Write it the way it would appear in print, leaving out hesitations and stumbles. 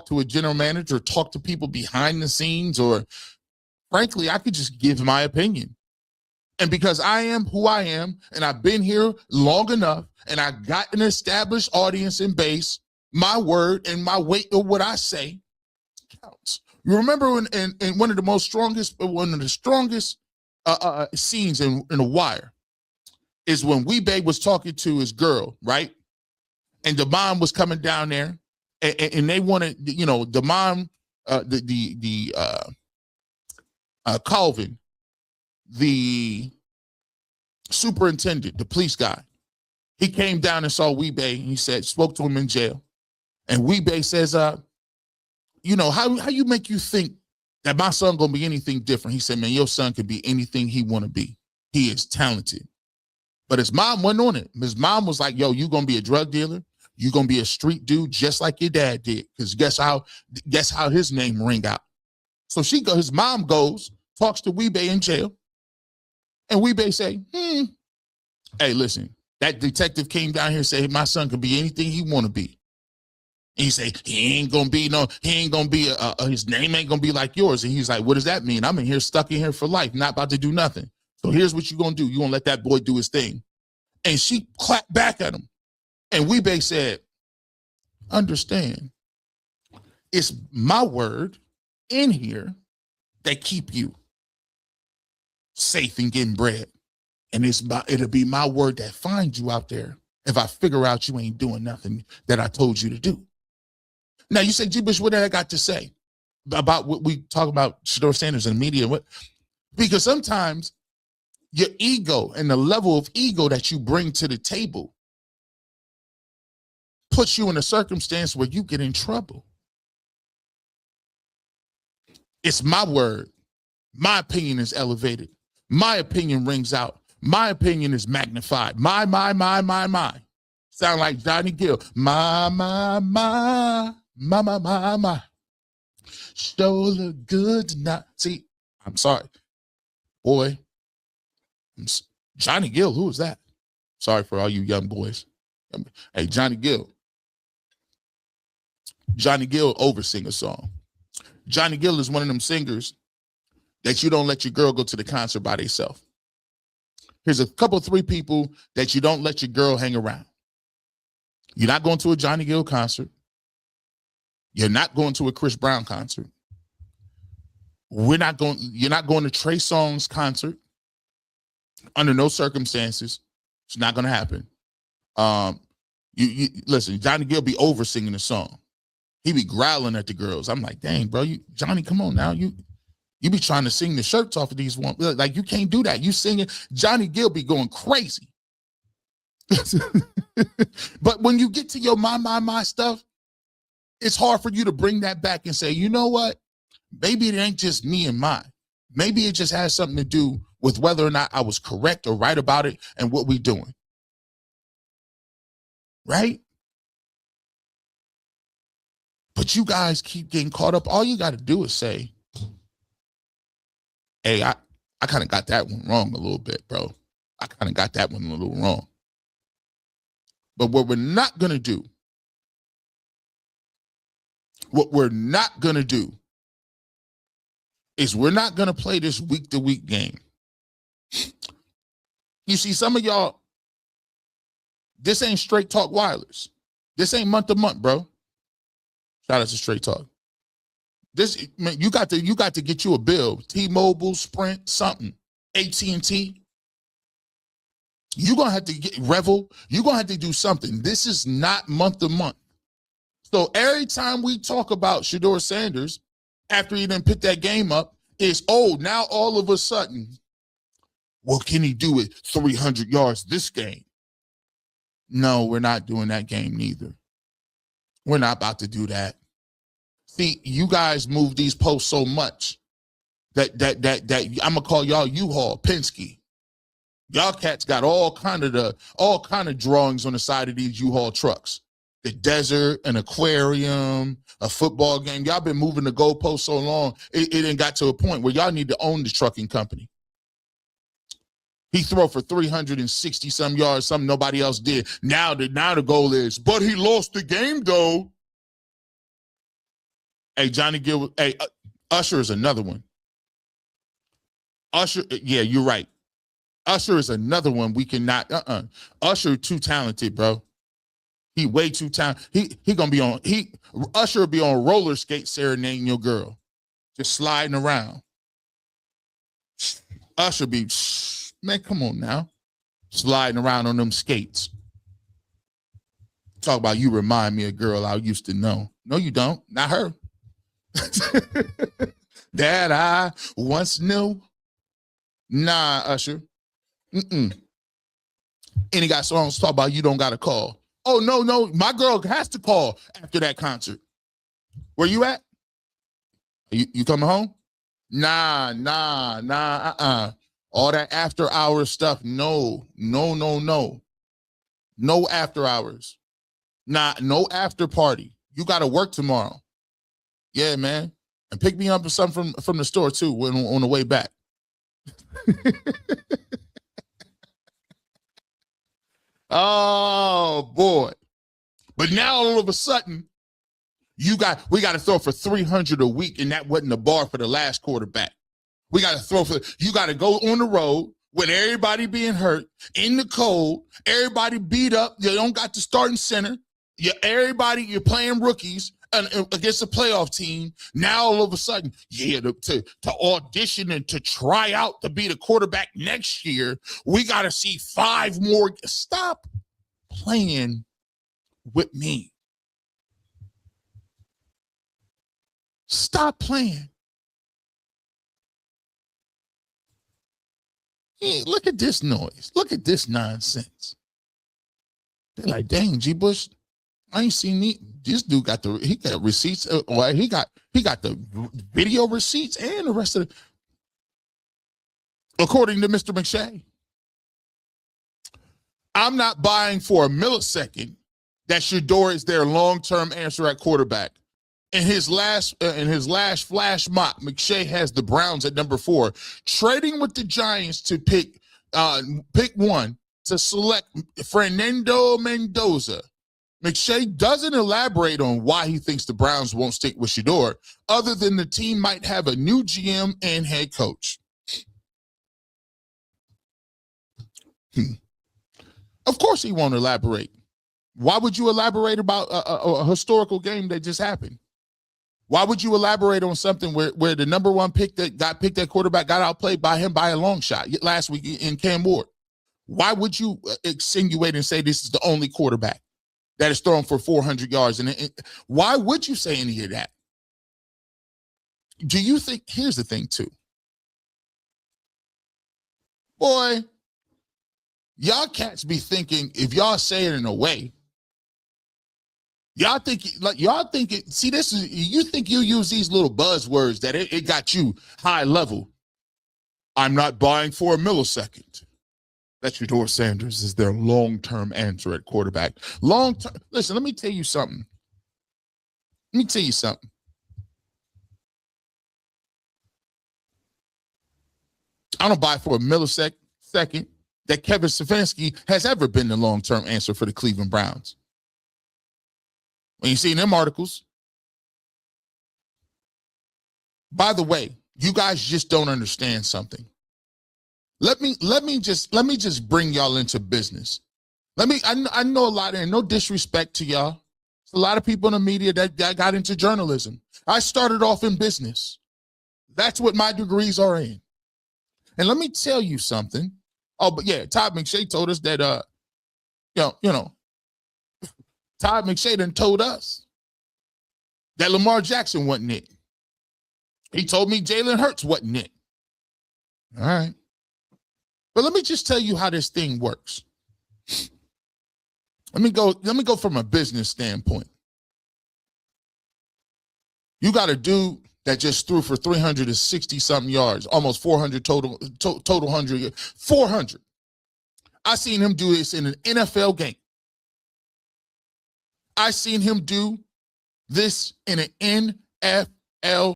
to a general manager, talk to people behind the scenes, or frankly, I could just give my opinion. And because I am who I am, and I've been here long enough, and I got an established audience and base, my word and my weight of what I say counts. You remember in one of the strongest scenes in The Wire is when Weebay was talking to his girl, right? And the mom was coming down there, and they wanted, the mom, Calvin, the superintendent, the police guy, he came down and saw Weebay, and he spoke to him in jail. And Weebay says, how you make you think that my son gonna be anything different? He said, man, your son could be anything he wanna be. He is talented. But his mom went on it. His mom was like, yo, you gonna be a drug dealer? You gonna be a street dude just like your dad did? Because guess how his name ring out. So his mom goes, talks to Weebay in jail, and Weebay say, hey, listen, that detective came down here and said my son could be anything he want to be. And he say, his name ain't gonna be like yours. And he's like, what does that mean? I'm stuck in here for life, not about to do nothing. So here's what you're gonna do. You're gonna let that boy do his thing. And she clapped back at him. And Weebay said, understand, it's my word in here that keep you safe and getting bread. And it'll be my word that finds you out there if I figure out you ain't doing nothing that I told you to do. Now you say, G-Bish, what did I got to say about what we talk about Shedeur Sanders and the media? Because sometimes your ego and the level of ego that you bring to the table puts you in a circumstance where you get in trouble. It's my word. My opinion is elevated. My opinion rings out. My opinion is magnified. My. Sound like Johnny Gill. My. Sure look good tonight. See, I'm sorry. Boy, Johnny Gill, who is that? Sorry for all you young boys. Hey, Johnny Gill. Johnny Gill oversing a song. Johnny Gill is one of them singers that you don't let your girl go to the concert by themselves. Here's a couple, 3 people that you don't let your girl hang around. You're not going to a Johnny Gill concert. You're not going to a Chris Brown concert. You're not going to Trey Songz concert. Under no circumstances. It's not going to happen. You listen, Johnny Gill be over singing the song. He be growling at the girls. I'm like, dang, bro, Johnny, come on now. You be trying to sing the shirts off of these ones. Like, you can't do that. You singing, Johnny Gill be going crazy. But when you get to your my stuff, it's hard for you to bring that back and say, you know what? Maybe it ain't just me and mine. Maybe it just has something to do with whether or not I was correct or right about it and what we doing. Right? But you guys keep getting caught up. All you got to do is say, hey, I kind of got that one wrong a little bit, bro. I kind of got that one a little wrong. But what we're not going to do is we're not going to play this week-to-week game. You see, some of y'all, this ain't Straight Talk Wireless. This ain't month-to-month, bro. Shout out to Straight Talk. This, man, you got to get you a bill. T-Mobile, Sprint, something. AT&T. You're going to have to get Revel. You're going to have to do something. This is not month-to-month. So every time we talk about Shedeur Sanders, after he done pick that game up, is, now all of a sudden, what can he do with 300 yards this game? No, we're not doing that game neither. We're not about to do that. See, you guys move these posts so much that I'm gonna call y'all U-Haul, Penske. Y'all cats got all kind of drawings on the side of these U-Haul trucks. The desert, an aquarium, a football game. Y'all been moving the goalposts so long, it ain't got to a point where y'all need to own the trucking company. He throw for 360 some yards, something nobody else did. Now the goal is, but he lost the game though. Hey, Johnny Gill. Hey, Usher is another one. Usher, yeah, you're right. Usher is another one we cannot. Usher too talented, bro. He way too talented. He gonna be on. Usher will be on roller skates serenading your girl, just sliding around. Usher be, man, come on now, sliding around on them skates. Talk about you remind me of a girl I used to know. No, you don't. Not her. That I once knew. Nah, Usher. And he got songs talk about you don't got to call. Oh, no. My girl has to call after that concert. Where you at? You coming home? Nah. All that after hours stuff. No. No after hours. Nah, no after party. You got to work tomorrow. Yeah, man. And pick me up with something from the store too on the way back. Oh boy. But now all of a sudden, we got to throw for 300 a week, and that wasn't the bar for the last quarterback. We got to throw you got to go on the road with everybody being hurt, in the cold, everybody beat up. You don't got the starting center. You're playing rookies against a playoff team. Now all of a sudden, to audition and to try out to be the quarterback next year, we got to see 5 more. Stop playing with me. Stop playing. Hey, look at this noise. Look at this nonsense. They're like, dang, G. Bush, I ain't seen this dude got receipts. He got the video receipts and the rest of it. According to Mr. McShay, I'm not buying for a millisecond that Shedeur is their long-term answer at quarterback. In his last flash mock, McShay has the Browns at number 4, trading with the Giants to pick one to select Fernando Mendoza. McShay doesn't elaborate on why he thinks the Browns won't stick with Shedeur, other than the team might have a new GM and head coach. Of course he won't elaborate. Why would you elaborate about a historical game that just happened? Why would you elaborate on something where the number 1 pick that got picked at quarterback got outplayed by him by a long shot last week in Cam Ward? Why would you insinuate and say this is the only quarterback that is thrown for 400 yards? And why would you say any of that? Do you think, here's the thing too. Boy, y'all cats be thinking if y'all say it in a way, y'all think it, see, this is, you think you use these little buzzwords that it got you high level. I'm not buying for a millisecond that Shedeur Sanders is their long-term answer at quarterback. Long-term, listen, let me tell you something. I don't buy for a millisecond that Kevin Stefanski has ever been the long-term answer for the Cleveland Browns. When you see them articles. By the way, you guys just don't understand something. Let me just bring y'all into business. I know a lot, and no disrespect to y'all. There's a lot of people in the media that got into journalism. I started off in business. That's what my degrees are in. And let me tell you something. Oh, but yeah, Todd McShay told us that Todd McShay done told us that Lamar Jackson wasn't it. He told me Jalen Hurts wasn't it. All right. But let me just tell you how this thing works. Let me go from a business standpoint. You got a dude that just threw for 360-something yards, almost 400 total 400. I seen him do this in an NFL game. I seen him do this in an NFL